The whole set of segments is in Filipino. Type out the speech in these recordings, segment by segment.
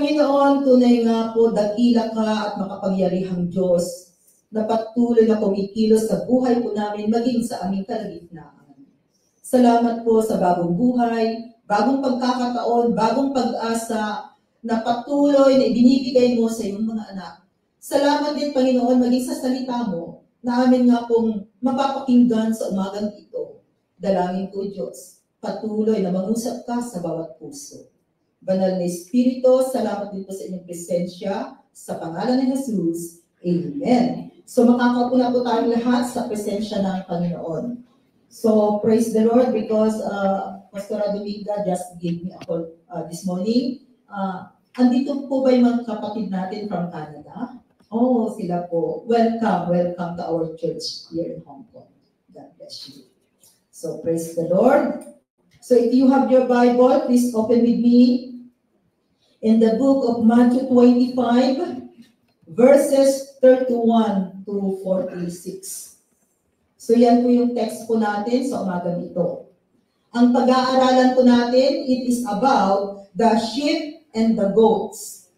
Panginoon, tunay nga po, dakila ka at makapangyarihang Diyos na patuloy na kumikilos sa buhay po namin, maging sa aming kalagitnaan. Salamat po sa bagong buhay, bagong pagkakataon, bagong pag-asa na patuloy na ibinibigay mo sa iyong mga anak. Salamat din, Panginoon, maging sa salita mo na amin nga pong mapapakinggan sa umagang ito. Dalangin ko, Diyos, patuloy na mangusap ka sa bawat puso. Banal na Espiritu, salamat din po sa inyong presensya. Sa pangalan ni Jesus, Amen. So makakapuna po tayo lahat sa presensya ng Panginoon. So praise the Lord because Pastor Dominga just gave me a call this morning. Andito po ba yung mga kapatid natin from Canada? Oh, sila po. Welcome to our church here in Hong Kong. God bless you. So praise the Lord. So if you have your Bible, please open with me in the book of Matthew 25, verses 31 to 46. So yan po yung text po natin sa umagang ito. Ang pag-aaralan po natin, it is about the sheep and the goats.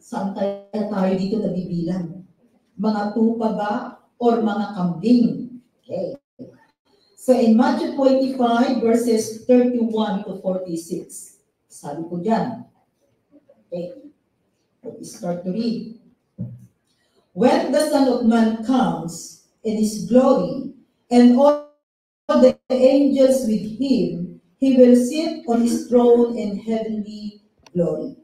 Saan kaya tayo dito nabibilang? Mga tupa ba or mga kambing? Okay. So in Matthew 25, verses 31 to 46, sabi ko dyan. Okay. Let's start to read. When the Son of Man comes in his glory, and all the angels with him, he will sit on his throne in heavenly glory.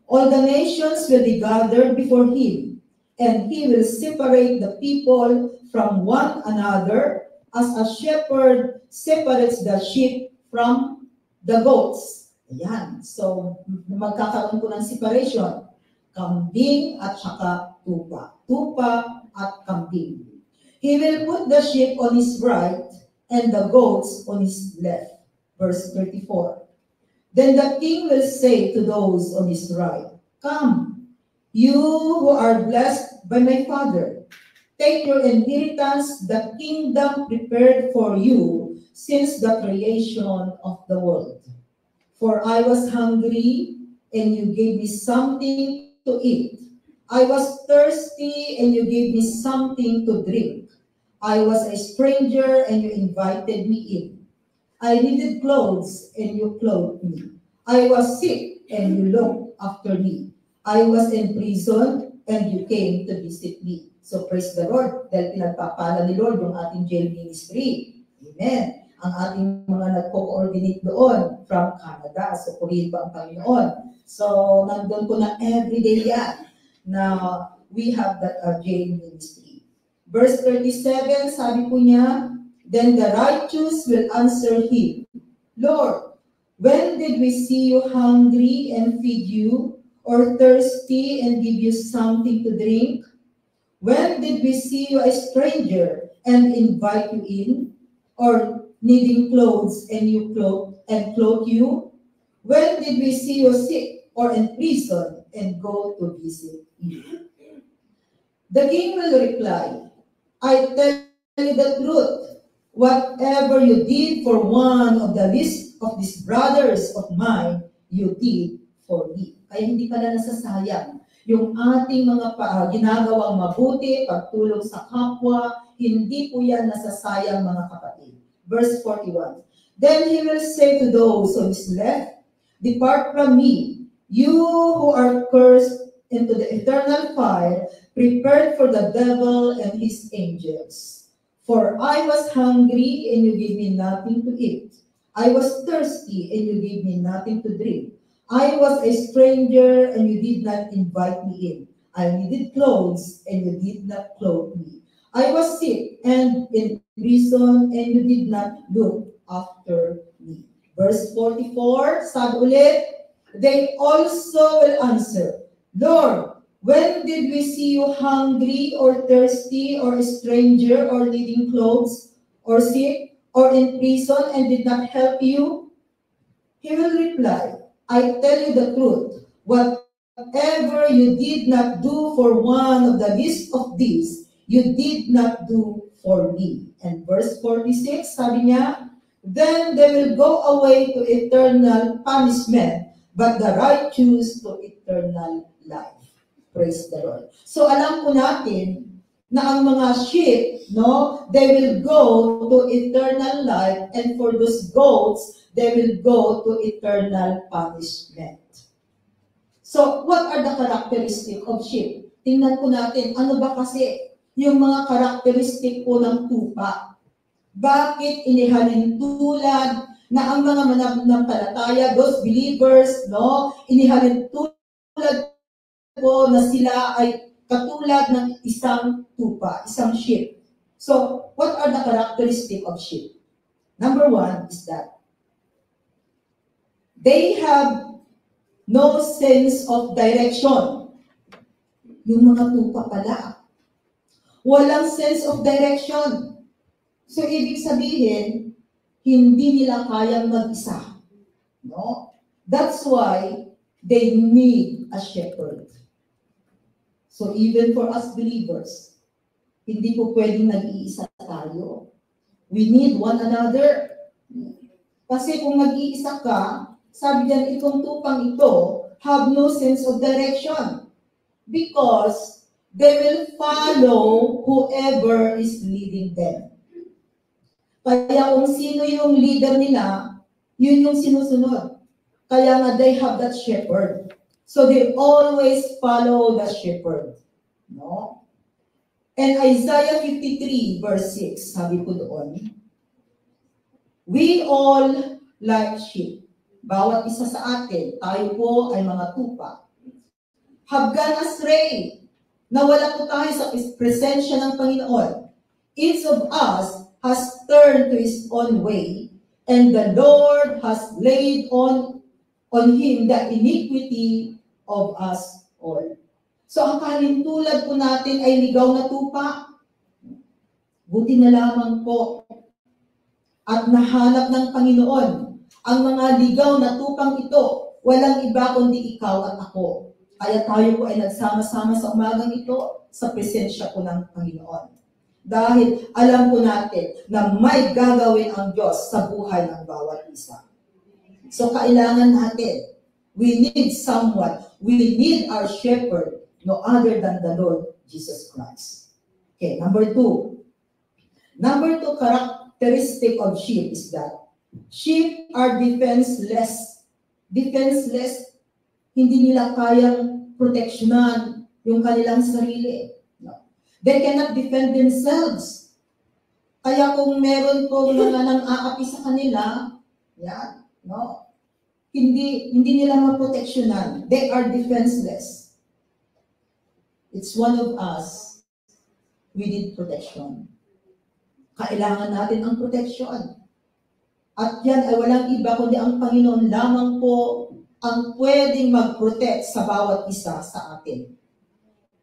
All the nations will be gathered before him, and he will separate the people from one another, as a shepherd separates the sheep from the goats. Ayan. So, magkakaroon po ng separation. Kambing at saka tupa. Tupa at kambing. He will put the sheep on his right and the goats on his left. Verse 34. Then the king will say to those on his right, "Come, you who are blessed by my Father. Take your inheritance, the kingdom prepared for you since the creation of the world. For I was hungry, and you gave me something to eat. I was thirsty, and you gave me something to drink. I was a stranger, and you invited me in. I needed clothes, and you clothed me. I was sick, and you looked after me. I was in prison, and you came to visit me." So praise the Lord, dahil pinagpapala ni Lord yung ating jail ministry. Amen. Ang ating mga nagko-coordinate doon from Canada. So purihin ba ang Panginoon? So nandun po na everyday yan na we have that jail ministry. Verse 37, sabi po niya, "Then the righteous will answer him, Lord, when did we see you hungry and feed you, or thirsty and give you something to drink? When did we see you a stranger and invite you in, or needing clothes and clothe you? When did we see you sick or in prison and go to visit you?" The king will reply, "I tell you the truth. Whatever you did for one of the least of these brothers of mine, you did for me." Kaya hindi pala nasasayang yung ating mga ginagawang mabuti, pagtulong sa kapwa, hindi po yan nasasayang, mga kapatid. Verse 41. Then he will say to those on his left, "Depart from me, you who are cursed, into the eternal fire, prepared for the devil and his angels. For I was hungry, and you gave me nothing to eat. I was thirsty, and you gave me nothing to drink. I was a stranger, and you did not invite me in. I needed clothes, and you did not clothe me. I was sick and in prison, and you did not look after me." Verse 44, sabi ulit, "They also will answer, Lord, when did we see you hungry or thirsty or a stranger or needing clothes or sick or in prison and did not help you?" He will reply, "I tell you the truth, whatever you did not do for one of the least of these, you did not do for me." And verse 46, sabi niya, "Then they will go away to eternal punishment, but the righteous to eternal life. Praise the Lord. So alam po natin na ang mga sheep, no, they will go to eternal life, and for those goats, they will go to eternal punishment. So, what are the characteristics of sheep? Tingnan po natin, ano ba kasi yung mga characteristic po ng tupa? Bakit inihalin tulad na ang mga mananampalataya, those believers, no, inihalin tulad po na sila ay katulad ng isang tupa, isang sheep. So, what are the characteristics of sheep? Number one is that they have no sense of direction. Yung mga tupa pala, walang sense of direction. So, ibig sabihin, hindi nila kayang mag-isa. No? That's why they need a shepherd. So even for us believers, hindi po pwedeng nag-iisa tayo. We need one another. Kasi kung nag-iisa ka, sabi diyan, itong tupang ito have no sense of direction. Because they will follow whoever is leading them. Kaya kung sino yung leader nila, yun yung sinusunod. Kaya nga they have that shepherd. So they always follow the shepherd. No? And Isaiah 53 verse 6, sabi ko doon, we all like sheep. Bawat isa sa atin, tayo po ay mga tupa. Have gone astray. Nawala po tayo sa presensya ng Panginoon. Each of us has turned to his own way, and the Lord has laid on him the iniquity of us all. So ang kalintulad po natin ay ligaw na tupa. Buti na lamang po at nahanap ng Panginoon ang mga ligaw na tupang ito. Walang iba kundi ikaw at ako. Kaya tayo po ay nagsama-sama sa umagang ito sa presensya po ng Panginoon. Dahil alam po natin na may gagawin ang Diyos sa buhay ng bawat isa. So kailangan natin, we need someone, we need our shepherd, no other than the Lord Jesus Christ. Okay, number two. Number two characteristic of sheep is that sheep are defenseless. Defenseless, hindi nila kayang proteksyonan yung kanilang sarili. No. They cannot defend themselves. Kaya kung meron pong mga nang-aapi sa kanila, yan, no, hindi nila maproteksyonan. They are defenseless. It's one of us. We need protection. Kailangan natin ang protection. At yan ay walang iba kundi ang Panginoon lamang po ang pwedeng mag-protect sa bawat isa sa atin.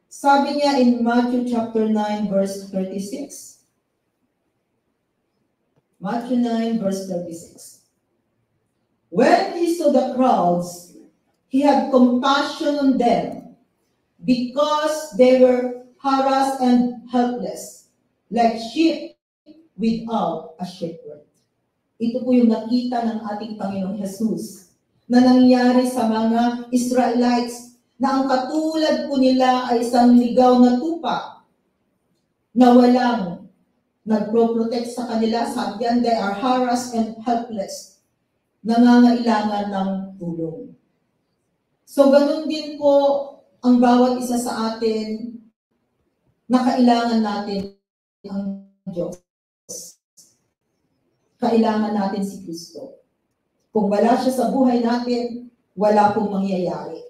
Sabi niya in Matthew chapter 9 verse 36. Matthew 9 verse 36. When he saw the crowds, he had compassion on them, because they were harassed and helpless, like sheep without a shepherd. Ito po yung nakita ng ating Panginoong Jesus na nangyari sa mga Israelites na ang katulad po nila ay isang ligaw na tupa na walang nagpro-protect sa kanila. Sabi yan, they are harassed and helpless, nangangailangan ng tulong. So ganun din po ang bawat isa sa atin na kailangan natin ang Diyos. Kailangan natin si Kristo. Kung wala siya sa buhay natin, wala pong mangyayari.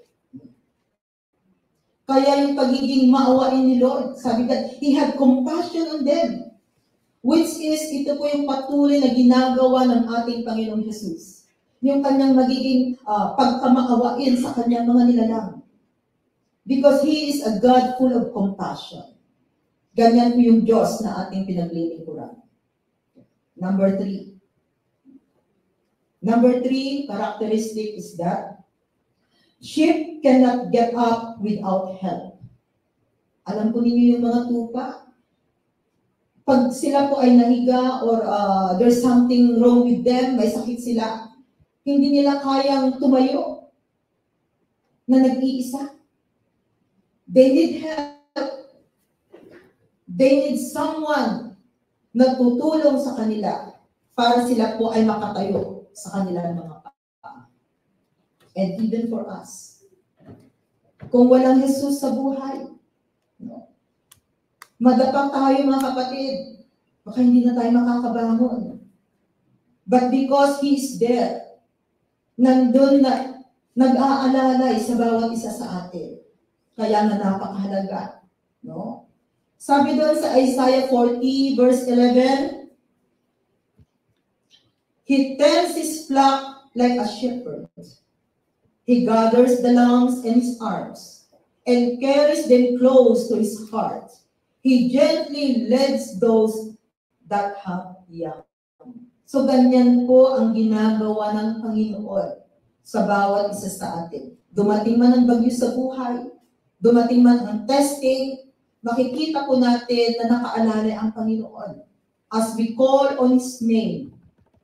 Kaya yung pagiging maawain ni Lord, sabi ka, He had compassion on them. Which is, ito po yung patuloy na ginagawa ng ating Panginoong Jesus. Yung kanyang magiging pagkamaawain sa kanyang mga nilalang. Because He is a God full of compassion. Ganyan po yung Diyos na ating pinaglilingkuran. Number three. Number three characteristic is that sheep cannot get up without help. Alam po ninyo yung mga tupa? Pag sila po ay nahiga or there's something wrong with them, may sakit sila, hindi nila kayang tumayo. na nag-iisa. They need help. They need someone na tutulong sa kanila para sila po ay makatayo sa kanilang mga paa. And even for us. Kung walang Jesus sa buhay, no? Madapa tayo mga kapatid, baka hindi na tayo makakabangon. But because He is there, nandun na nag-aalalay sa bawat isa sa atin. Kaya nga napakahalaga. No? Sabi doon sa Isaiah 40 verse 11, He tends His flock like a shepherd. He gathers the lambs in His arms and carries them close to His heart. He gently leads those that have young. So ganyan po ang ginagawa ng Panginoon sa bawat isa sa atin. Dumating man ang bagyo sa buhay, dumating man ang testing, makikita po natin na nakaalalay ang Panginoon. As we call on His name,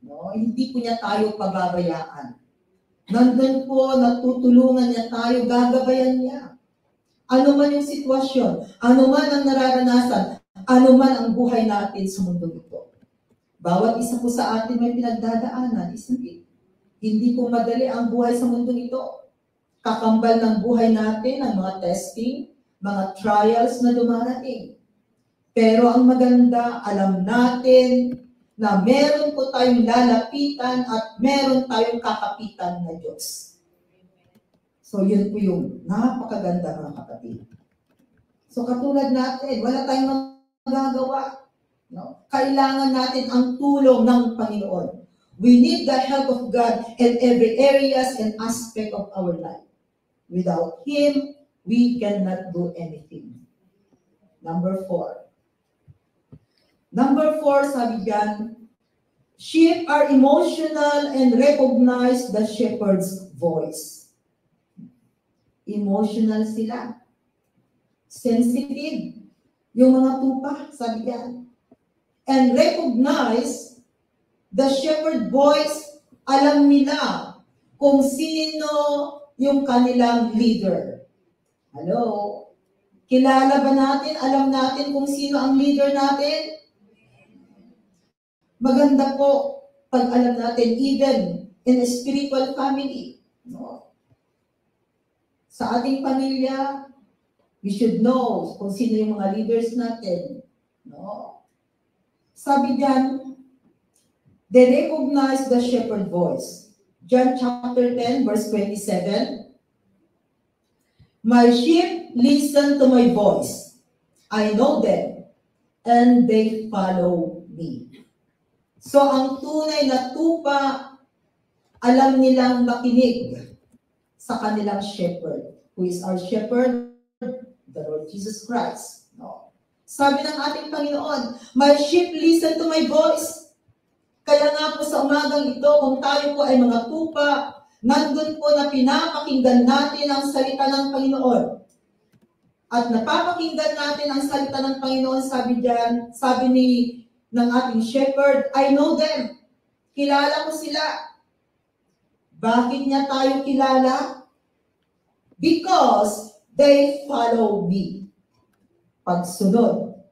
no, hindi po niya tayo pababayaan. Nandun po, natutulungan niya tayo, gagabayan niya. Ano man yung sitwasyon, ano man ang nararanasan, ano man ang buhay natin sa mundo ito. Bawat isa po sa atin may pinagdadaanan, isn't it? Hindi po madali ang buhay sa mundo ito. Kakambal ng buhay natin ang mga testing, mga trials na dumarating. Pero ang maganda, alam natin na meron po tayong lalapitan at meron tayong kakapitan na Diyos. So yun po yung napakaganda mga kapatid. So katulad natin, wala tayong magagawa. No? Kailangan natin ang tulong ng Panginoon. We need the help of God in every areas and aspect of our life. Without Him, we cannot do anything. Number 4. Number 4, sabi diyan, sheep are emotional and recognize the shepherd's voice. Emotional sila. Sensitive. Yung mga tupa, sabi diyan. And recognize the shepherd voice, alam nila kung sino yung kanilang leader. Hello? Kilala ba natin? Alam natin kung sino ang leader natin? Maganda po pag alam natin, even in a spiritual family. No? Sa ating pamilya, we should know kung sino yung mga leaders natin. No? Sabi diyan, they recognize the shepherd voice. John chapter 10, verse 27. My sheep listen to my voice. I know them, and they follow me. So ang tunay na tupa, alam nilang makinig sa kanilang shepherd. Who is our shepherd? The Lord Jesus Christ. No. Sabi ng ating Panginoon, my sheep listen to my voice. Kaya nga po sa umagang ito, kung tayo po ay mga tupa, nandun po na pinapakinggan natin ang salita ng Panginoon. At napapakinggan natin ang salita ng Panginoon, sabi diyan, sabi ng ating shepherd, I know them. Kilala ko sila. Bakit niya tayo kilala? Because they follow me. Pagsunod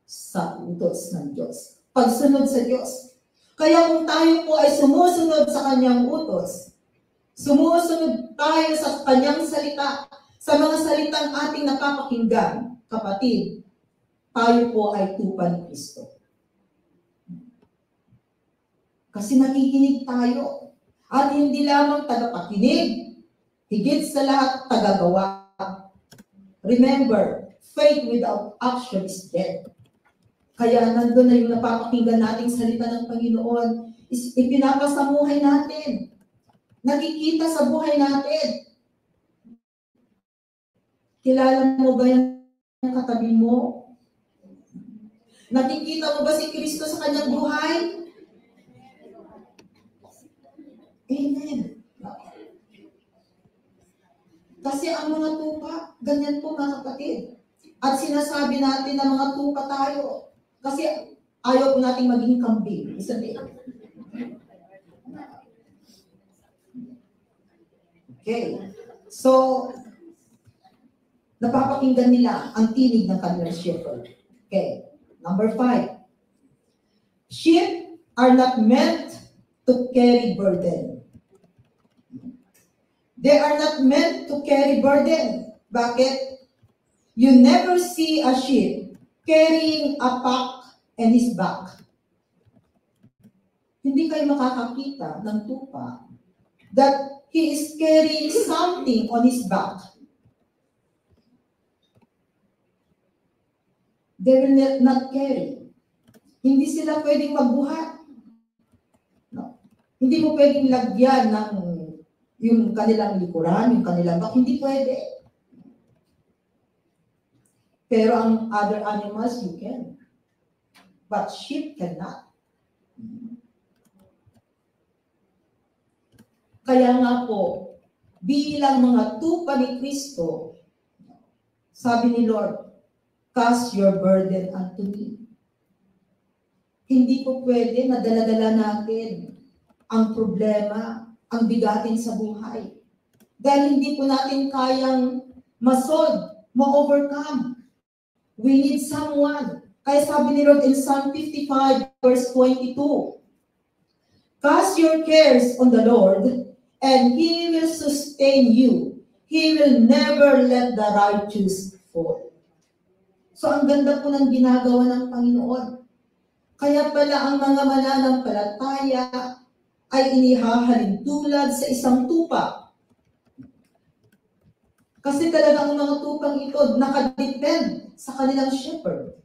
sa utos ng Diyos. Pagsunod sa Diyos. Kaya kung tayo po ay sumusunod sa kanyang utos, sumusunod tayo sa kanyang salita, sa mga salitang ating napapakinggan, kapatid, tayo po ay tupa ni Kristo. Kasi nakikinig tayo. At hindi lamang tagapakinig, higit sa lahat tagagawa. Remember, faith without action is dead. Kaya nandun na yung napapakinggan nating salita ng Panginoon, ipinapasamuhay natin. Nakikita sa buhay natin. Kilala mo ba yung katabi mo? Nakikita mo ba si Kristo sa kanyang buhay? Amen. Kasi ang mga tupa, ganyan po mga kapatid. At sinasabi natin na mga tupa tayo. Kasi ayaw po nating maging kambing. Isn't it? Okay. So, napapakinggan nila ang tinig ng kanilang shepherd. Okay. Number 5. Sheep are not meant to carry burden. They are not meant to carry burden. Bakit? You never see a sheep carrying a pack in his back. Hindi kayo makakakita ng tupa that he is carrying something on his back. They will not carry. Hindi sila pwedeng magbuhat. No. Hindi mo pwedeng lagyan ng yung kanilang likuran, yung kanilang back. Hindi pwede. Pero ang other animals, you can. But sheep cannot. Kaya nga po, bilang mga tupa ni Kristo, sabi ni Lord, cast your burden unto me. Hindi po pwede na dala-dala natin ang problema, ang bigatin sa buhay. Dahil hindi po natin kayang ma-solve, ma-overcome. We need someone. Kaya sabi ni Lord in Psalm 55 verse 22, cast your cares on the Lord, and He will sustain you. He will never let the righteous fall. So ang ganda po ng ginagawa ng Panginoon. Kaya pala ang mga mananampalataya ay inihahalin tulad sa isang tupa. Kasi talagang ang mga tupang ito nakadepend sa kanilang shepherd.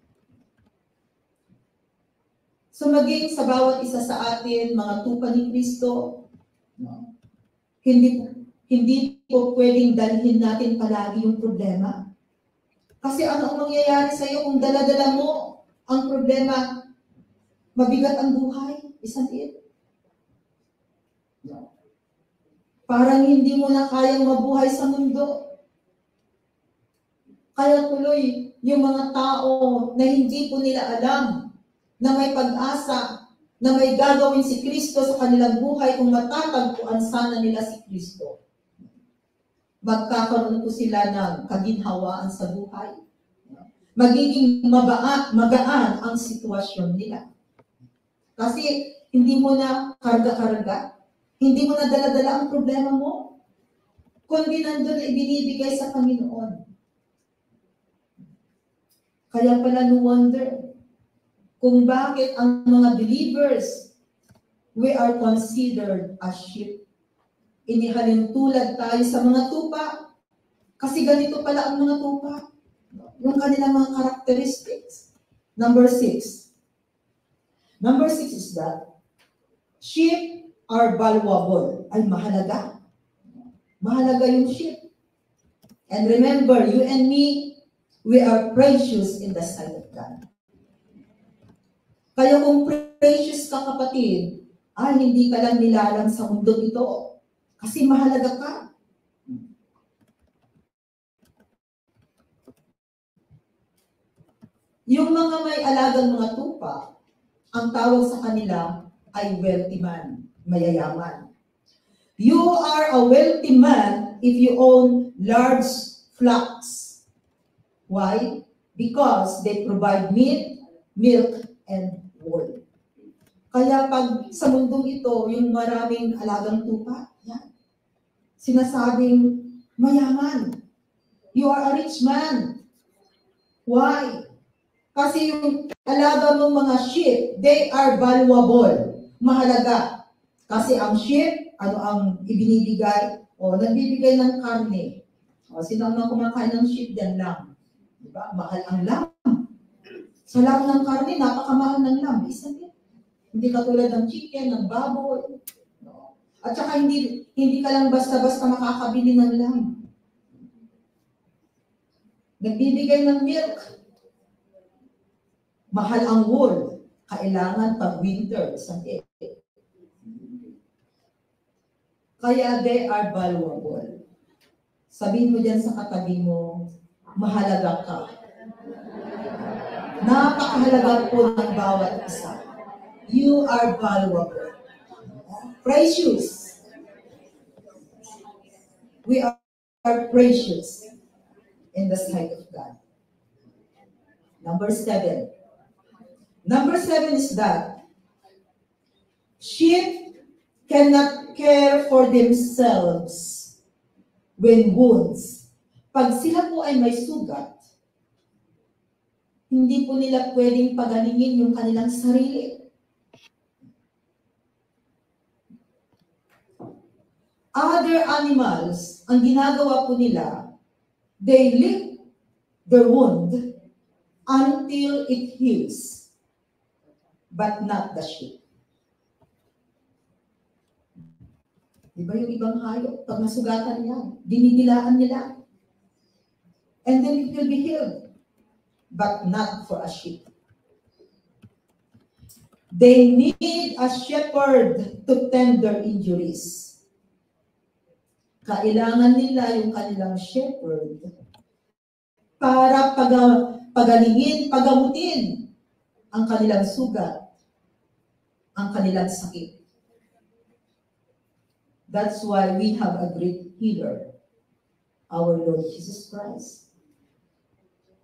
So maging sa bawat isa sa atin, mga tupa ni Kristo, hindi po pwedeng dalhin natin palagi yung problema. Kasi ano ang mangyayari sa iyo kung dala-dala mo ang problema? Mabigat ang buhay, isn't it? No. Parang hindi mo na kayang mabuhay sa mundo. Kaya tuloy, yung mga tao na hindi po nila alam na may pag-asa, na may gagawin si Kristo sa kanilang buhay kung matatagpuan sana nila si Kristo. Magkakaroon po sila ng kaginhawaan sa buhay. Magiging magaan ang sitwasyon nila. Kasi hindi mo na karga-karga, hindi mo na dala-dala ang problema mo, kundi nandun ay binibigay sa Panginoon. Kaya pala no wonder kung bakit ang mga believers, we are considered as sheep. Inihalin tulad tayo sa mga tupa. Kasi ganito pala ang mga tupa. Yung kanilang mga characteristics. Number 6. Number 6 is that sheep are valuable. Ay, mahalaga. Mahalaga yung sheep. And remember, you and me, we are precious in the sight of God. Kaya kung precious ka, kapatid, hindi ka lang nilalang sa mundo ito. Kasi mahalaga ka. Yung mga may alagang mga tupa, ang tawag sa kanila ay wealthy man, mayayaman. You are a wealthy man if you own large flocks. Why? Because they provide meat, milk, and wool. Kaya pag sa mundong ito, yung maraming alagang tupa, yan. Sinasabing mayaman. You are a rich man. Why? Kasi yung alaga mong mga sheep, they are valuable. Mahalaga. Kasi ang sheep, ano ang ibinibigay? Nagbibigay ng karne. Sino ang kumakain ng sheep? Yan lang. Diba? Mahal ang lamb. Sa lamb ng karne, napakamahal ng lamb. Isn't it? Hindi katulad ng chicken, ng baboy. No? At saka hindi ka lang basta-basta makakabili ng lamb. Nagbibigay ng milk. Mahal ang wool. Kailangan pag winter. Isn't it? Kaya they are valuable. Sabihin mo dyan sa katabi mo, mahalaga ka. Napakahalaga po ng bawat isa. You are valuable. Precious. We are are precious in the sight of God. Number 7. Number 7 is that sheep cannot care for themselves when wounds. Pag sila po ay may sugat, hindi po nila pwedeng pagalingin yung kanilang sarili. Other animals, ang ginagawa po nila, they lick the wound until it heals, but not the sheep. Diba yung ibang hayop, pag nasugatan yan, dinidilaan nila. And then it will be healed, but not for a sheep. They need a shepherd to tend their injuries. Kailangan nila yung kanilang shepherd para pagalingin, pagamutin ang kanilang sugat, ang kanilang sakit. That's why we have a great healer, our Lord Jesus Christ.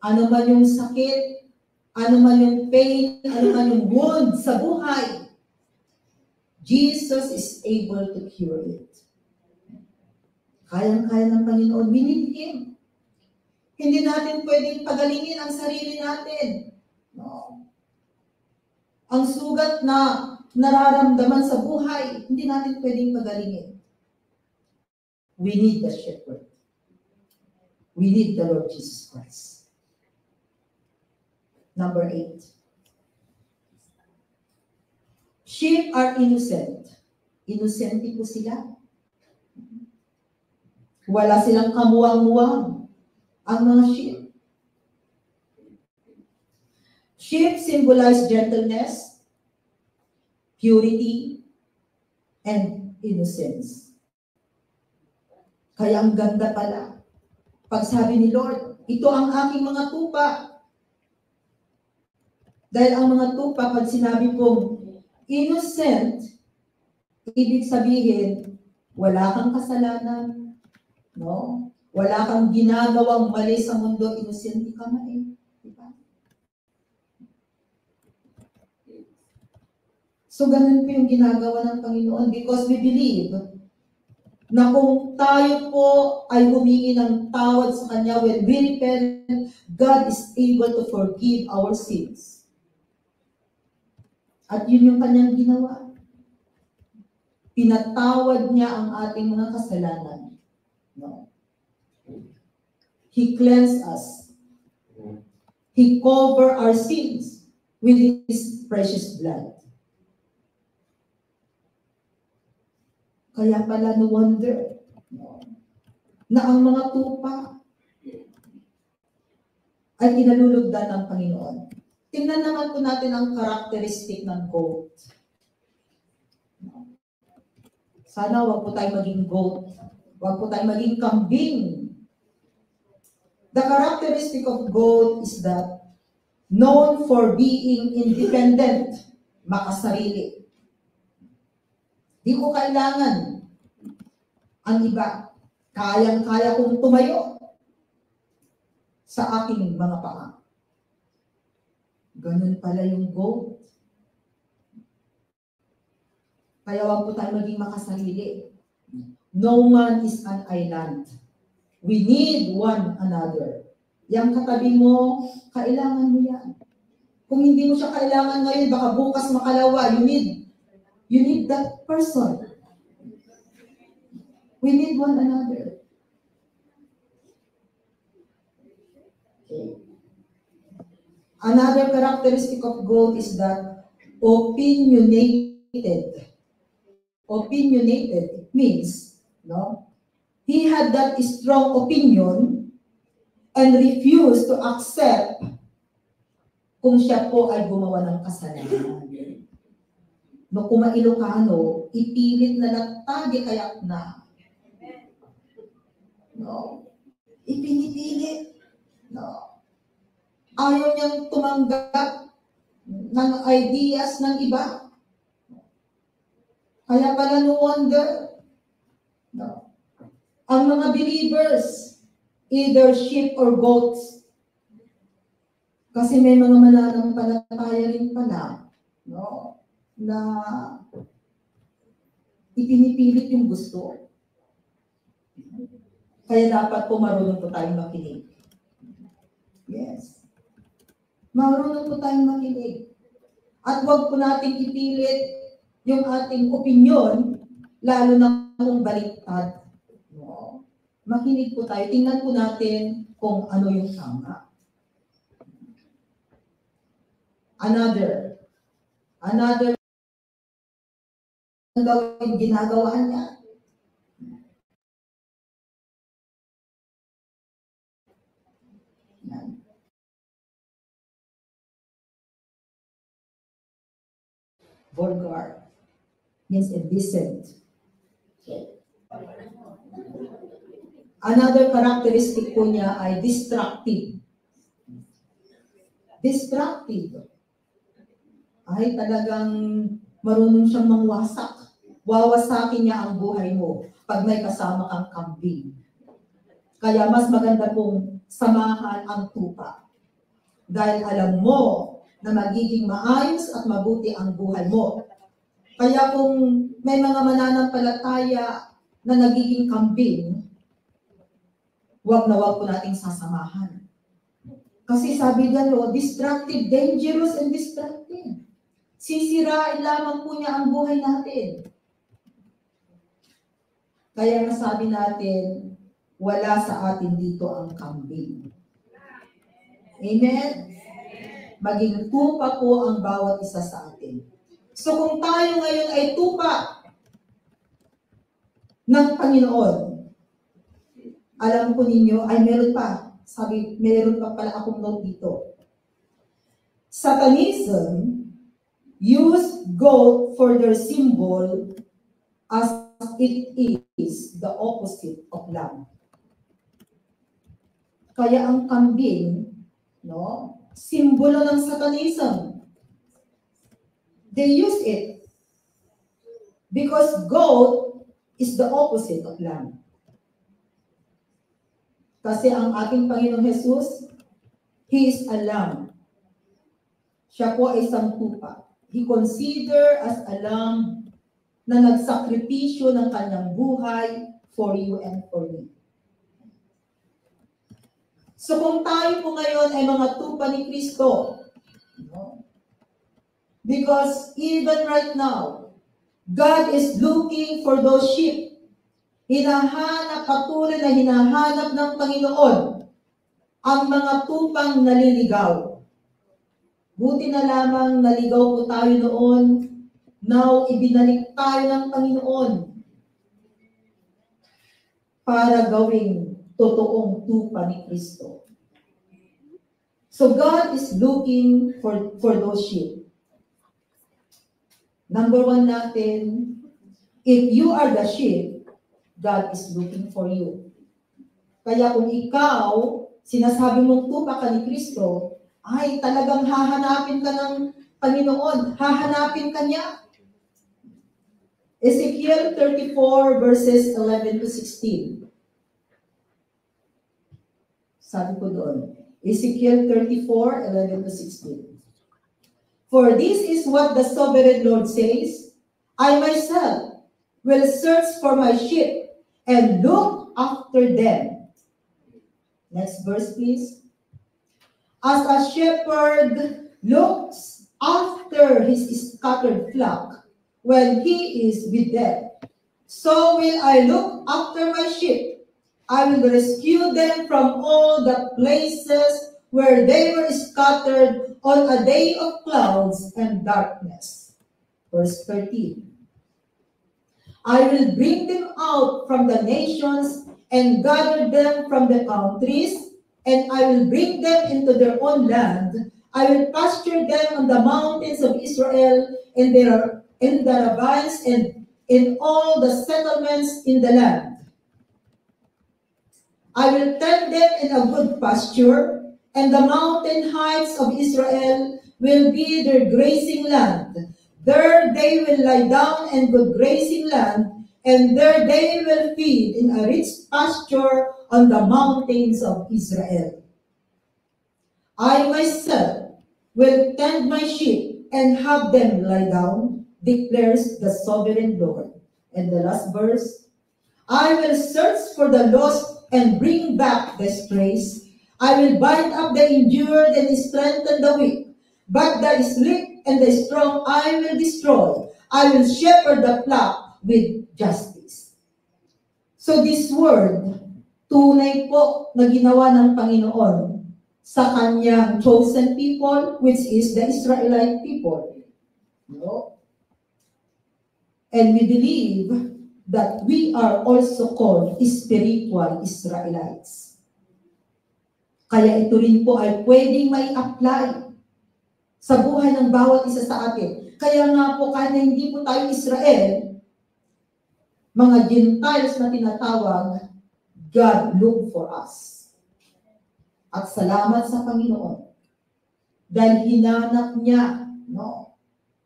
Ano man yung sakit, ano man yung pain, ano man yung wound sa buhay, Jesus is able to cure it. Kayang-kaya ng Panginoon. We need Him. Hindi natin pwedeng pagalingin ang sarili natin. No. Ang sugat na nararamdaman sa buhay, hindi natin pwedeng pagalingin. We need the shepherd. We need the Lord Jesus Christ. Number 8. Sheep are innocent. Innocent po sila. Wala silang kamuwang-muwang ang mga sheep. Sheep symbolize gentleness, purity, and innocence. Kaya ang ganda pala. Pag sabi ni Lord, ito ang aking mga tupa. Dahil ang mga tupa, pag sinabi pong innocent, ibig sabihin, wala kang kasalanan. No? Wala kang ginagawang mali sa mundo, innocent ka na eh. Diba? So, ganun po yung ginagawa ng Panginoon because we believe na kung tayo po ay humingi ng tawad sa Kanya when we repent, God is able to forgive our sins. At yun yung Kanyang ginawa. Pinatawad niya ang ating mga kasalanan. No. He cleansed us. He covered our sins with His precious blood. Kaya pala no wonder na ang mga tupa ay kinalulugdan ng Panginoon. Tingnan naman po natin ang characteristic ng goat. Sana wag po tayo maging goat. Wag po tayo maging kambing. The characteristic of goat is that known for being independent, makasarili. Di ko kailangan ang iba. Kayang-kaya kong tumayo sa aking mga paa. Ganun pala yung goat. Kaya wag po tayo maging makasarili. No man is an island. We need one another. Yang katabi mo, kailangan mo yan. Kung hindi mo siya kailangan ngayon, baka bukas makalawa. You need that person. We need one another. Okay. Another characteristic of goat is that opinionated. Opinionated means, no? He had that strong opinion and refused to accept kung siya po ay gumawa ng kasalanan. No, kung mailokano, ipilit na nagtagi kayak na. No? Ipinipilit. No? Ayaw niyang tumanggap ng ideas ng iba. Kaya pala no wonder, no? ang mga believers, either sheep or goats. Kasi may mga mananampalataya rin pala, no, na ipinipilit yung gusto. Kaya dapat po marunong po tayong makinig. Yes. Marunong po tayong makinig. At huwag po nating ipilit yung ating opinyon, lalo na kung baliktad. No? Makinig po tayo. Tingnan po natin kung ano yung tama. Another ginagawa niya. Vulgar means indecent. Okay. Another characteristic po niya ay destructive. Destructive. Ay talagang marunong siyang mangwasak. Wawasakin niya ang buhay mo pag may kasama kang kambing. Kaya mas maganda pong samahan ang tupa. Dahil alam mo na magiging maayos at mabuti ang buhay mo. Kaya kung may mga mananampalataya na nagiging kambing, wag na wag po nating sasamahan. Kasi sabi niya, destructive, dangerous, and destructive. Sisirain lamang po niya ang buhay natin. Kaya nasabi natin, wala sa atin dito ang kambing. Amen? Maging tupa po ang bawat isa sa atin. So kung tayo ngayon ay tupa ng Panginoon, alam po ninyo, ay meron pa. Sabi, meron pa pala akong note dito. Satanism use goat for their symbol as it is the opposite of lamb. Kaya ang kambing, no, simbolo ng Satanism. They use it because goat is the opposite of lamb. Kasi ang ating Panginoong Jesus, He is a lamb. Siya po ay isang tupa. He considered as a lamb na nagsakripisyo ng kanyang buhay for you and for me. So kung tayo po ngayon ay mga tupa ni Kristo, no? Because even right now, God is looking for those sheep. Patuloy na hinahanap ng Panginoon ang mga tupang naliligaw. Buti na lamang naligaw po tayo noon, now ibinalik tayo ng Panginoon para gawing totoong tupa ni Kristo. So God is looking for those sheep. Number one natin, if you are the sheep, God is looking for you. Kaya kung ikaw, sinasabi mong tupa ka ni Kristo, ay talagang hahanapin ka ng Panginoon, hahanapin ka niya. Ezekiel 34 verses 11 to 16. Sabi ko doon, Ezekiel 34, 11 to 16. For this is what the sovereign Lord says, I myself will search for my sheep and look after them. Next verse, please. As a shepherd looks after his scattered flock when he is with them, so will I look after my sheep. I will rescue them from all the places where they were scattered on a day of clouds and darkness. Verse 13. I will bring them out from the nations and gather them from the countries, and I will bring them into their own land. I will pasture them on the mountains of Israel, in the ravines, and in all the settlements in the land. I will tend them in a good pasture, and the mountain heights of Israel will be their grazing land. There they will lie down in good grazing land, and there they will feed in a rich pasture on the mountains of Israel. I myself will tend my sheep and have them lie down, declares the sovereign Lord. And the last verse, I will search for the lost and bring back the strays. I will bind up the injured and strengthen the weak, but the sleek and the strong I will destroy. I will shepherd the flock with justice. So this word, tunay po na ginawa ng Panginoon sa kanyang chosen people, which is the Israelite people. No? And we believe that we are also called spiritual Israelites. Kaya ito rin po ay pwedeng may apply sa buhay ng bawat isa sa atin. Kaya nga po, kahit na hindi po tayo Israel, mga Gentiles na tinatawag, God look for us. At salamat sa Panginoon dahil hinanap niya, no?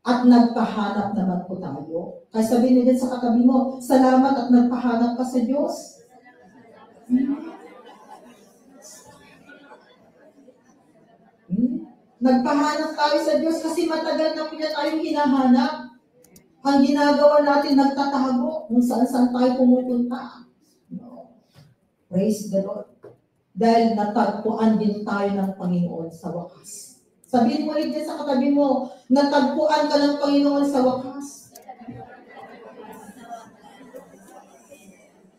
At nagpahanap naman po tayo. Kaya sabihin din sa katabi mo, salamat at nagpahanap ka sa Diyos. Nagpahanap tayo sa Diyos kasi matagal na po niya tayong hinahanap. Ang ginagawa natin, nagtatago kung saan-saan tayo pumupunta. No. Praise the Lord. Dahil natagpuan din tayo ng Panginoon sa wakas. Sabihin mo rin din sa katabi mo, natagpuan ka ng Panginoon sa wakas.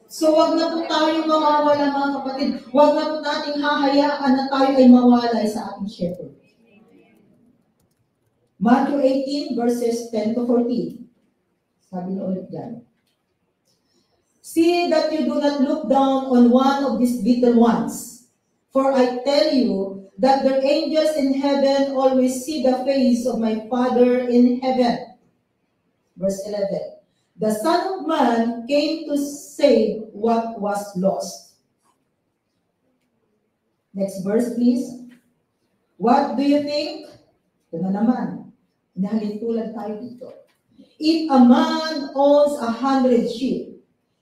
So wag na po tayo mawawala mga kapatid. Wag na po nating hahayaan na tayo ay mawalay sa ating shepherd. Matthew 18 verses 10 to 14. Sabi na ulit dyan. See that you do not look down on one of these little ones. For I tell you that the angels in heaven always see the face of my Father in heaven. Verse 11. The Son of Man came to save what was lost. Next verse, please. What do you think? Ito na naman. Nahalintulad tayo dito. If a man owns 100 sheep,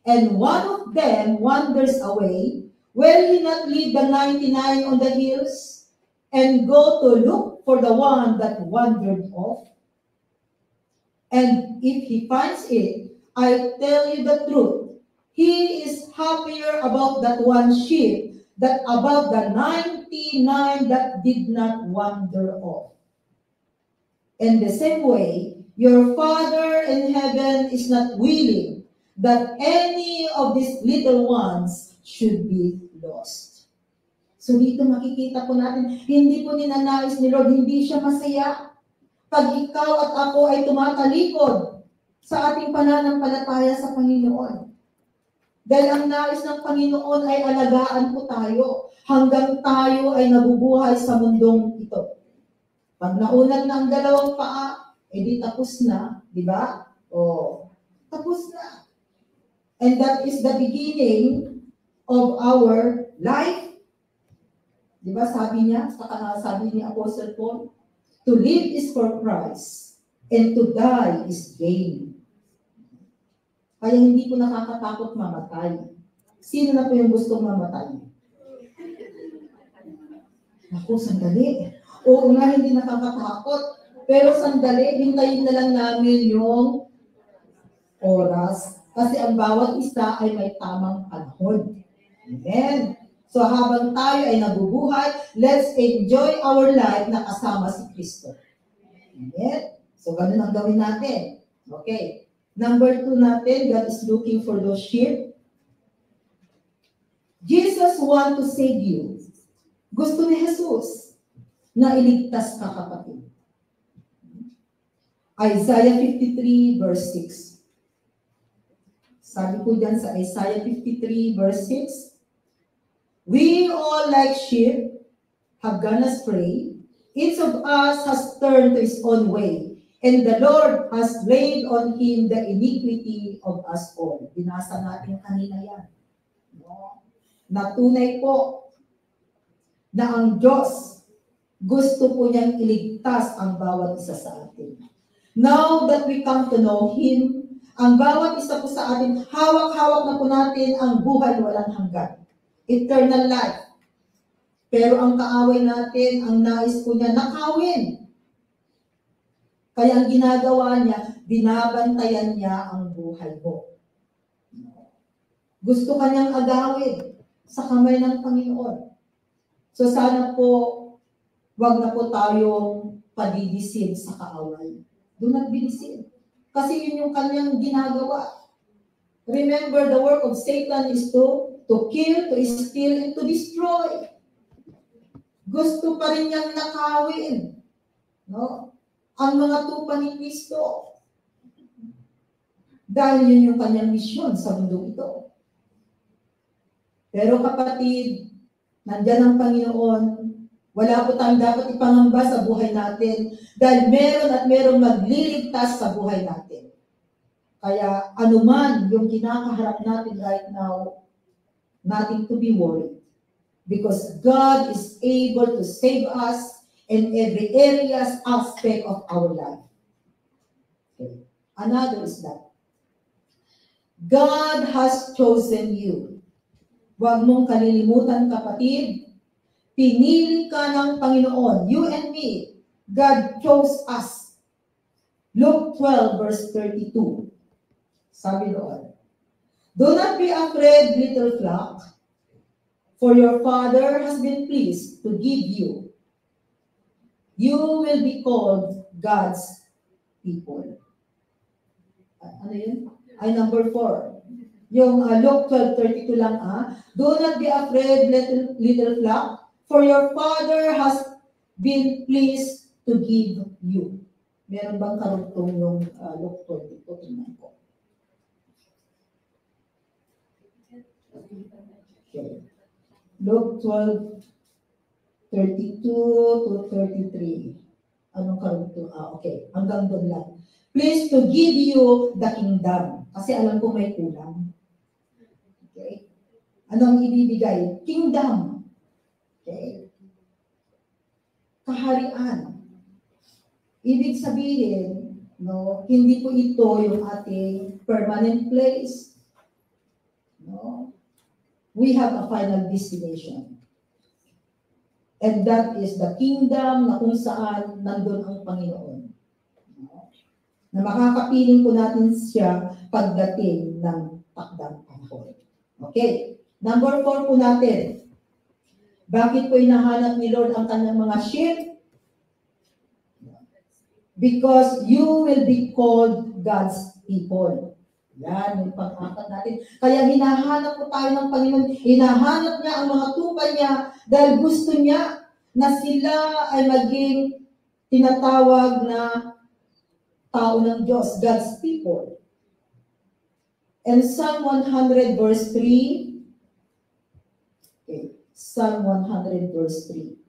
and one of them wanders away, will he not leave the 99 on the hills and go to look for the one that wandered off? And if he finds it, I tell you the truth, he is happier about that one sheep than about the 99 that did not wander off. In the same way, your Father in heaven is not willing that any of these little ones should be lost. So dito makikita po natin, hindi po ninanais ni Lord, hindi siya masaya. Pag ikaw at ako ay tumatalikod sa ating pananampalataya sa Panginoon. Dahil ang nais ng Panginoon ay alagaan po tayo hanggang tayo ay nabubuhay sa mundong ito. Pag naunat na ang dalawang paa, edi tapos na, di ba? O, tapos na. And that is the beginning of our life. Di ba sabi niya, sabi ni Apostle Paul, to live is for Christ, and to die is gain. Kaya hindi ko nakakatakot mamatay. Sino na po yung gustong mamatay? Ako, sandali. Oo nga, hindi nakakatakot. Pero sandali, hintayin na lang namin yung oras. Kasi ang bawat isa ay may tamang panahon. Amen. So habang tayo ay nabubuhay, let's enjoy our life na kasama si Kristo. Amen. So ganun ang gawin natin. Okay. Number 2 natin, God is looking for those sheep. Jesus want to save you. Gusto ni Jesus na iligtas ka, kapatid. Isaiah 53 verse 6. Sabi ko dyan sa Isaiah 53 verse 6, we all like sheep have gone astray. Each of us has turned to his own way, and the Lord has laid on him the iniquity of us all. Binasa natin kanina yan. No? Natunay po na ang Diyos gusto po niyang iligtas ang bawat isa sa atin. Now that we come to know Him, Ang bawat isa po sa atin, hawak-hawak na po natin ang buhay walang hanggan. Eternal life. Pero ang kaaway natin, ang nais po niya, nakawin. Kaya ang ginagawa niya, binabantayan niya ang buhay mo. Gusto kanyang agawin sa kamay ng Panginoon. So sana po, wag na po tayong padidisin sa kaaway. Do not be deceived. Kasi yun yung kanyang ginagawa. Remember, the work of Satan is to kill, to steal, and to destroy. Gusto pa rin niyang nakawin, no? Ang mga tupa ni Kristo. Dahil yun yung kanyang misyon sa mundo ito. Pero kapatid, nandyan ang Panginoon, wala po tayong dapat ipangamba sa buhay natin dahil meron at meron magliligtas sa buhay natin. Kaya anuman yung kinakaharap natin right now, nothing to be worried. Because God is able to save us in every areas, aspect of our life. Okay. Another is that God has chosen you. Huwag mong kalilimutan, kapatid, pinili ka ng Panginoon. You and me. God chose us. Luke 12 verse 32. Sabi doon, do not be afraid, little flock, for your Father has been pleased to give you. You will be called God's people. Ano yun? Ay, number 4. Yung Luke 12:32 lang. Do not be afraid, little flock, for your Father has been pleased to give you. Meron bang karugtong yung Luke 12? Tingnan ko. Okay. Luke 12:32 to 33. Anong karugtong? Okay. Hanggang doon lang. Please to give you the kingdom. Kasi alam ko may kulang. Okay? Anong ibibigay? Kingdom. Okay? Kaharian. Ibig sabihin, no, hindi po ito yung ating permanent place. No? We have a final destination. And that is the kingdom na kung saan nandun ang Panginoon. No? Na makakapiling po natin siya pagdating ng takdang panahon. Okay. Number 4 po natin. Bakit po hinahanap ni Lord ang kanyang mga sheep? Because you will be called God's people. Yan, yung pang-apat natin. Kaya hinahanap po tayo ng Panginoon. Hinahanap niya ang mga tupa niya dahil gusto niya na sila ay maging tinatawag na tao ng Diyos, God's people. And Psalm 100 verse 3. Okay, Psalm 100 verse 3.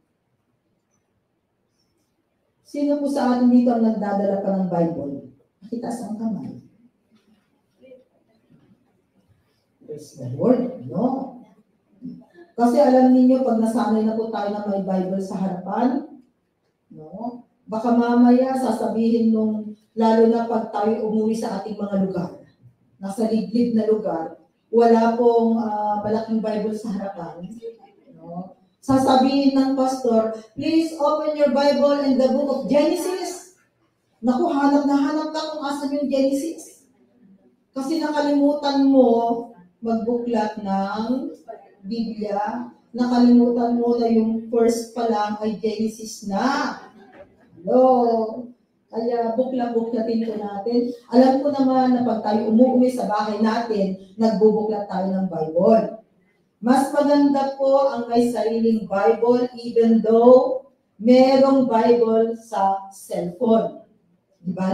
Sino po sa atin dito ang nagdadala pa ng Bible? Nakitaas ang kamay. Praise the Lord. No. Kasi alam niyo pag nasanay na po tayo na may Bible sa harapan, no, baka mamaya sasabihin nung, lalo na pag tayo umuwi sa ating mga lugar, nasa liblib na lugar, wala pong malaking Bible sa harapan, no. Sasabihin ng pastor, please open your Bible in the book of Genesis. Naku, hanap na hanap ka kung asan yung Genesis. Kasi nakalimutan mo magbuklat ng Biblia, nakalimutan mo na yung first pa lang ay Genesis na. Hello? Kaya buklat-buklatin ko natin. Alam ko naman na pag tayo umuwi sa bahay natin, nagbubuklat tayo ng Bible. Mas maganda po ang may sariling Bible even though merong Bible sa cellphone. Di ba?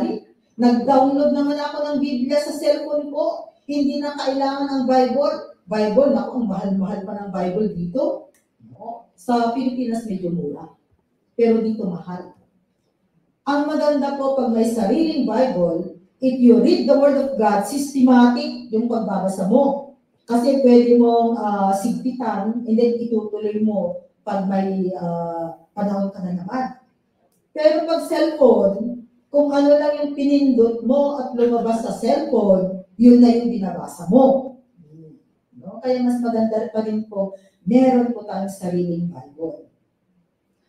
Nag-download naman ako ng Biblia sa cellphone ko. Hindi na kailangan ng Bible. Bible, naku, ang mahal-mahal pa ng Bible dito. No? Sa Pilipinas medyo mura. Pero dito mahal. Ang maganda po pag may sariling Bible, if you read the Word of God, systematic yung pagbabasa mo. Kasi pwede mong sigpitan and then itutuloy mo pag may panahon ka na naman. Pero pag cellphone, Kung ano lang yung pinindot mo at lumabas sa cellphone, yun na yung binabasa mo. No? Kaya mas maganda pa rin po, meron po tayong sariling Bible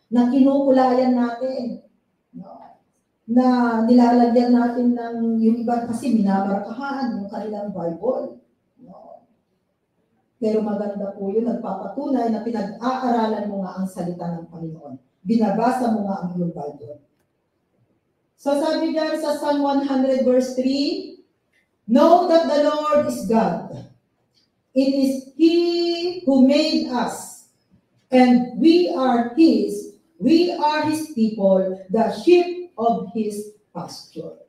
na kinukulayan natin. No? Na nilalagyan natin ng yung iba kasi minamarkahan yung kanilang Bible. No? Pero maganda po yun, nagpapatunay na pinag-aaralan mo nga ang salita ng Panginoon. Binabasa mo nga ang iyong Bible. So sabi diyan sa Psalm 100 verse 3, know that the Lord is God. It is He who made us, and we are His. We are His people, the sheep of His pasture.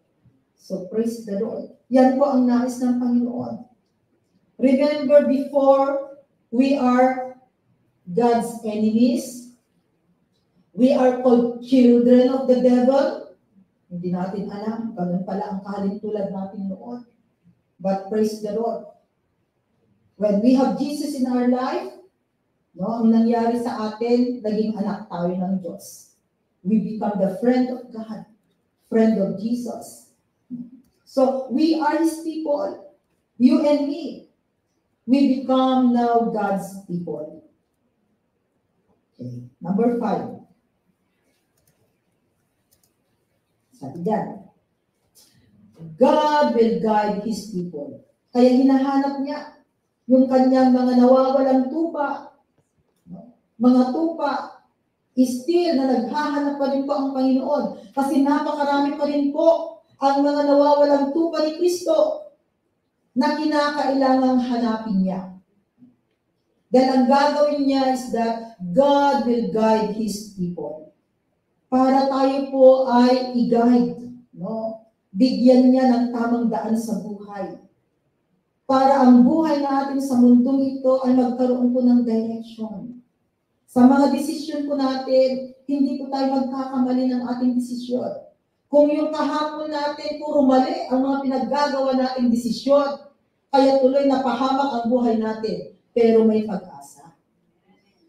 So praise the Lord. Yan po ang nais ng Panginoon. Remember, before we are God's enemies, we are called children of the devil. Hindi natin alam, ganun pala ang kalintulad natin noon. But praise the Lord. When we have Jesus in our life, no, ang nangyari sa atin, naging anak tayo ng Diyos. We become the friend of God, friend of Jesus. So, we are His people, you and me. We become now God's people. Okay. Number 5. Sabi dyan, God will guide His people. Kaya hinahanap niya yung kanyang mga nawawalang tupa. Mga tupa, still na naghahanap pa rin po ang Panginoon. Kasi napakarami pa rin po ang mga nawawalang tupa ni Kristo na kinakailangang hanapin niya. Dahil ang gagawin niya is that God will guide His people. Para tayo po ay i-guide, no? Bigyan niya ng tamang daan sa buhay. Para ang buhay natin sa mundong ito ay magkaroon po ng direction. Sa mga desisyon po natin, hindi po tayo magkakamali ng ating desisyon. Kung yung kahapon natin puro mali ang mga pinaggagawa nating desisyon, kaya tuloy napahamak ang buhay natin, pero may pag-asa.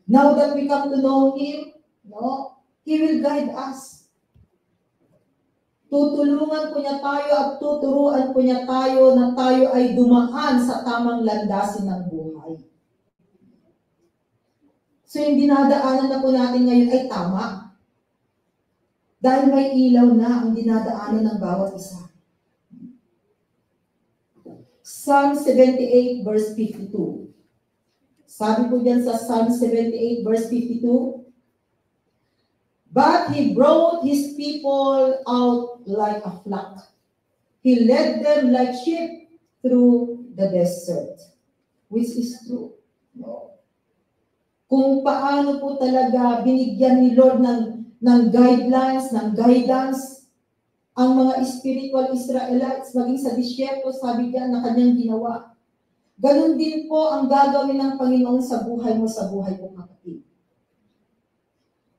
Now that we come to know Him, no? He will guide us. Tutulungan po niya tayo at tuturuan po niya tayo na tayo ay dumaan sa tamang landasin ng buhay. So yung dinadaanan na po natin ngayon ay tama. Dahil may ilaw na ang dinadaanan ng bawat isa. Psalm 78 verse 52. Sabi po diyan sa Psalm 78 verse 52, but He brought His people out like a flock. He led them like sheep through the desert. Which is true. No? Kung paano po talaga binigyan ni Lord ng guidelines, ng guidance, ang mga spiritual Israelites, maging sa disyerto, sabi diyan na kanyang ginawa. Ganon din po ang gagawin ng Panginoon sa buhay mo, sa buhay ko, kapatid.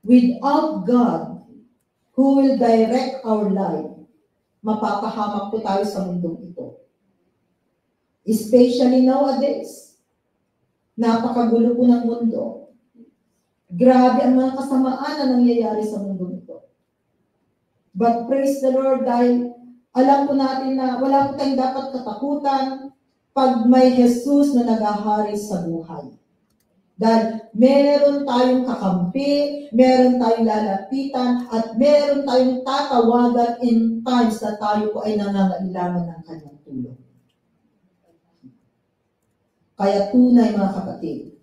Without God, who will direct our life, mapapahamak po tayo sa mundong ito. Especially nowadays, napakagulo po ng mundo. Grabe ang mga kasamaan na nangyayari sa mundong ito. But praise the Lord, dahil alam po natin na wala po tayong dapat katakutan pag may Jesus na naghahari sa buhay. Dahil meron tayong kakampi, meron tayong lalapitan, at meron tayong tatawagan in times na tayo po ay nangangailangan ng kanyang tulong. Kaya tunay mga kapatid,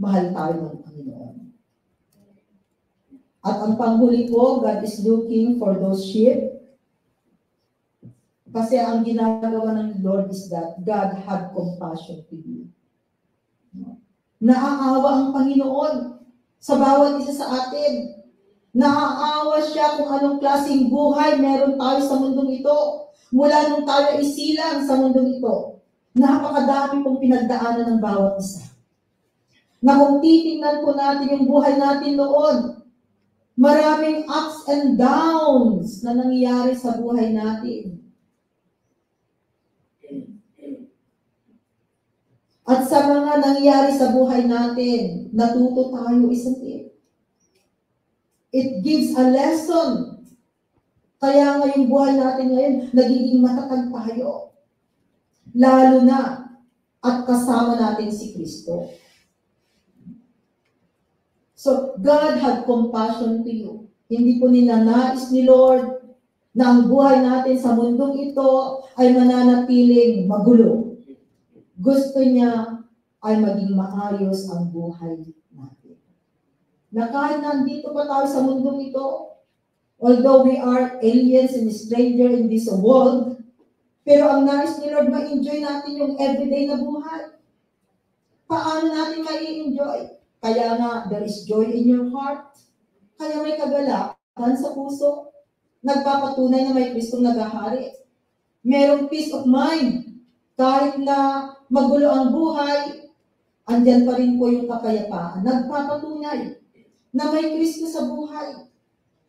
mahal tayo ng Panginoon. At ang panghuli po, God is looking for those sheep. Kasi ang ginagawa ng Lord is that God had compassion to you. Naaawa ang Panginoon sa bawat isa sa atin. Naaawa siya kung anong klaseng buhay meron tayo sa mundong ito. Mula nung tayo isilang sa mundong ito, napakadami pong pinagdaanan ng bawat isa. Na kung titingnan po natin yung buhay natin noon, maraming ups and downs na nangyayari sa buhay natin. At sa mga nangyayari sa buhay natin, natuto tayo, isn't it? It gives a lesson Kaya ngayong buhay natin ngayon, nagiging matatag tayo. Lalo na at kasama natin si Kristo. So, God had compassion to you. Hindi po ninanais ni Lord na ang buhay natin sa mundong ito ay mananatiling magulo. Gusto niya ay maging maayos ang buhay natin. Na kahit nandito pa tayo sa mundong ito, although we are aliens and stranger in this world, pero ang nais ni Lord, ma-enjoy natin yung everyday na buhay. Paano natin ma-enjoy? Kaya nga, there is joy in your heart. Kaya may kagalakan sa puso. Nagpapatunay na may Kristong naghahari. Merong peace of mind. Kahit na magulo ang buhay, andyan pa rin po yung kapayapaan. Nagpapatunay na may Kristo sa buhay.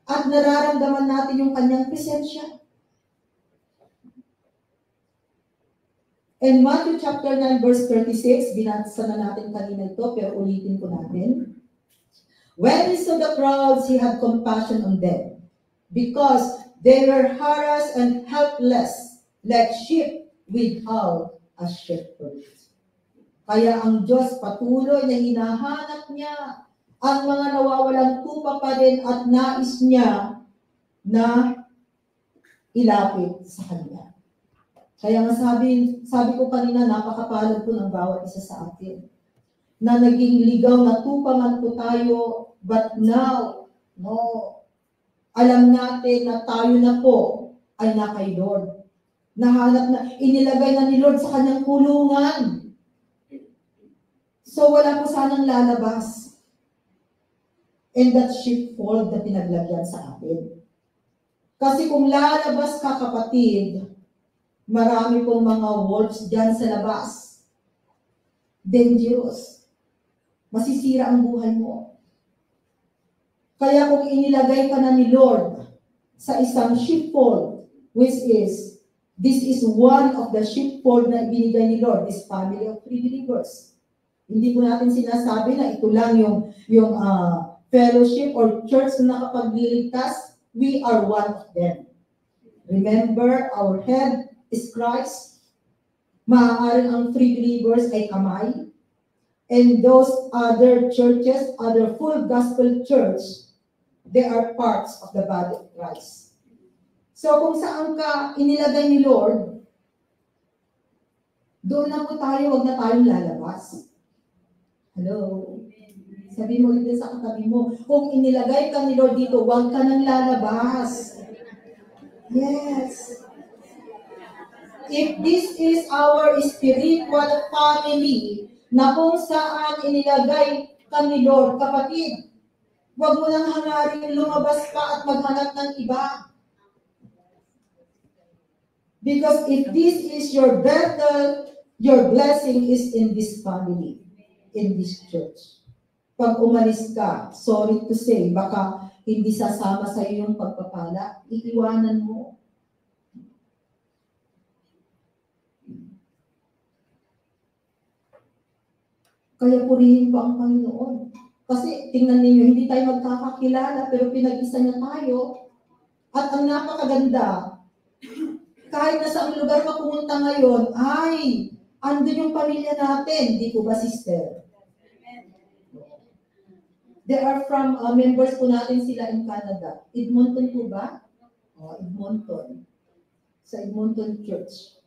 At nararamdaman natin yung kanyang presensya. In Matthew chapter 9 verse 36, binasa na natin kanina ito, pero ulitin ko natin. When he saw the crowds, he had compassion on them, because they were harassed and helpless, like sheep without a shepherd. Kaya ang Diyos patuloy na hinahanap niya ang mga nawawalang tupa pa rin at nais niya na ilapit sa Kanya. Kaya nga sabi ko kanina, napakapalad po ng bawat isa sa atin. Na naging ligaw na tupa man po tayo, but now, alam natin na tayo na po ay na kay Lord. Nahanap na, inilagay na ni Lord sa kanyang kulungan. So wala po sanang lalabas. And that sheepfold na pinaglagyan sa atin. Kasi kung lalabas ka, kapatid, marami pong mga wolves dyan sa labas. Dangerous. Masisira ang buhay mo. Kaya kung inilagay ka na ni Lord sa isang sheepfold, which is, this is one of the sheepfold na ibinigay ni Lord, this family of free believers. Hindi po natin sinasabi na ito lang yung fellowship or church na nakapagliligtas. We are one of them. Remember, our head is Christ. Maaaring ang free believers ay kamay. And those other churches, other full gospel church, they are parts of the body of Christ. So kung saan ka inilagay ni Lord, doon na po tayo, wag na tayong lalabas. Hello? Sabi mo din sa katabi mo, kung inilagay ka ni Lord dito, wag ka nang lalabas. Yes. If this is our spiritual family, na kung saan inilagay ka ni Lord, kapatid, huwag mo nang hangarin lumabas pa at maghanap ng iba. Because if this is your battle, your blessing is in this family, in this church. Pag umalis ka, sorry to say, baka hindi sasama sa iyo yung pagpapala, iiwanan mo. Kaya purihin po ang Panginoon. Kasi tingnan ninyo, hindi tayo magkakakilala, pero pinag-isa niya tayo. At ang napakaganda, kahit na sa lugar ka pumunta ngayon, ay, andun yung pamilya natin. Di po ba, sister? They are from members po natin sila in Canada. Edmonton po ba? Edmonton. Sa Edmonton Church.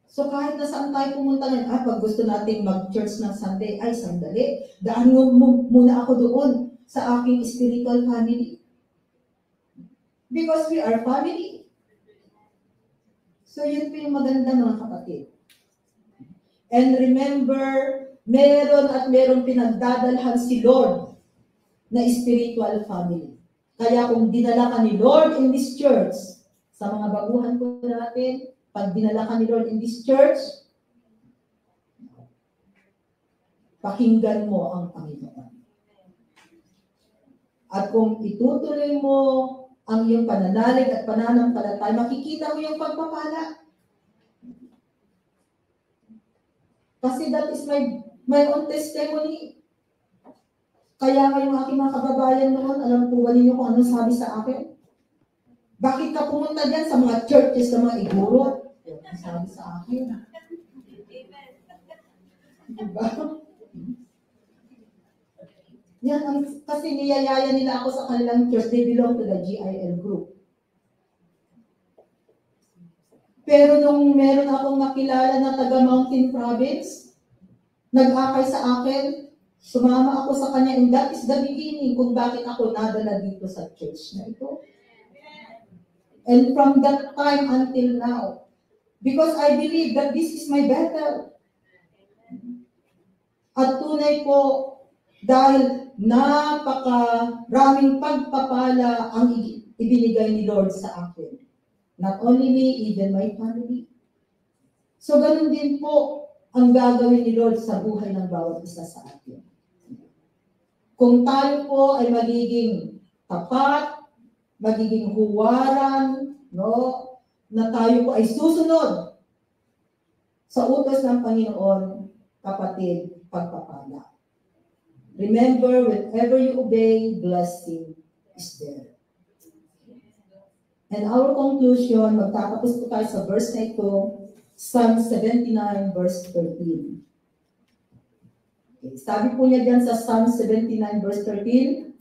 So kahit na saan tayo pumunta ngayon, pag gusto natin mag-church ng Sunday, ay sandali, daan muna ako doon sa aking spiritual family. Because we are family. So yun po yung maganda mga kapatid. And remember, meron pinagdadalhan si Lord na spiritual family. Kaya kung dinala ka ni Lord in this church, sa mga baguhan po natin, pag dinala ka ni Lord in this church, pakinggan mo ang Panginoon. At kung itutuloy mo ang iyong pananalig at pananampalataya, makikita mo yung pagpapala. Kasi that is my own testimony. Kaya ngayong aking mga kababayan noon, alam po ba ninyo kung ano sabi sa akin? Bakit ka pumunta dyan sa mga churches ng mga iguro? Ang sabi sa akin. Diba? Yan, kasi niyayaya nila ako sa kanilang church. They belong to the GIL group. Pero nung meron akong nakilala na taga Mountain Province, nag-akay sa akin, sumama ako sa kanya, and that is the beginning kung bakit ako nadala dito sa church na ito. And from that time until now, because I believe that this is my battle. At tunay po, dahil napakaraming pagpapala ang ibinigay ni Lord sa akin. Not only me, even my family. So ganun din po ang gagawin ni Lord sa buhay ng bawat isa sa atin. Kung tayo po ay magiging tapat, magiging huwaran, no, na tayo po ay susunod sa utos ng Panginoon, kapatid, pagpapala. Remember, whenever you obey, blessing is there. And our conclusion, magtatapos po tayo sa verse na ito, Psalm 79, verse 13. Okay, sabi po niya dyan sa Psalm 79, verse 13,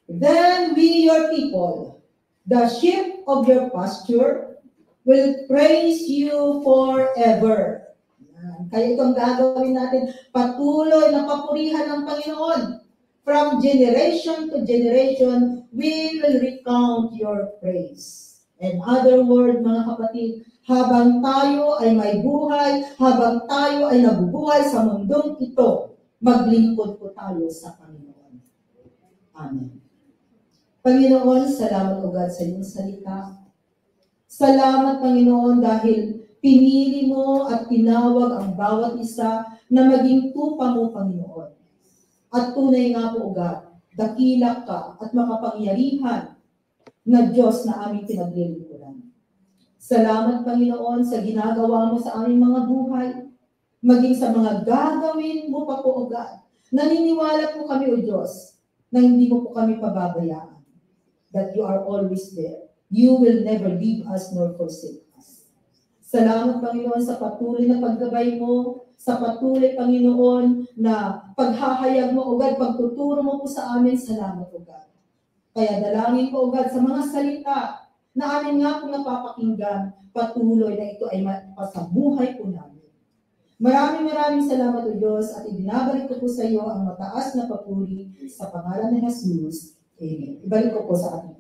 Then we, your people, the sheep of your pasture, will praise you forever. Kaya itong gagawin natin, patuloy na papurihan ng Panginoon. From generation to generation, we will recount your praise. In other words, mga kapatid, habang tayo ay may buhay, habang tayo ay nabubuhay sa mundong ito, maglingkod po tayo sa Panginoon. Amen. Panginoon, salamat o God sa iyong salita. Salamat, Panginoon, dahil pinili mo at tinawag ang bawat isa na maging tupa mo, Panginoon. At tunay nga po, God, dakila ka at makapangyarihan na Diyos na aming pinaglilingkuran. Salamat, Panginoon, sa ginagawa mo sa aming mga buhay, maging sa mga gagawin mo pa po, God. Naniniwala po kami, O Diyos, na hindi mo po kami pababayaan, that you are always there. You will never leave us nor forsake us. Salamat, Panginoon, sa patuloy na paggabay mo, sa patuloy, Panginoon, na paghahayag mo, O God, pagtuturo mo po sa amin, salamat, O God. Kaya dalangin ko, O God, sa mga salita na amin nga po napapakinggan, patuloy na ito ay mapasabuhay po namin. Maraming salamat, O Diyos, at ibinabalik ko po sa iyo ang mataas na papuri sa pangalan ni Jesus. Amen. Ibalik ko po sa ating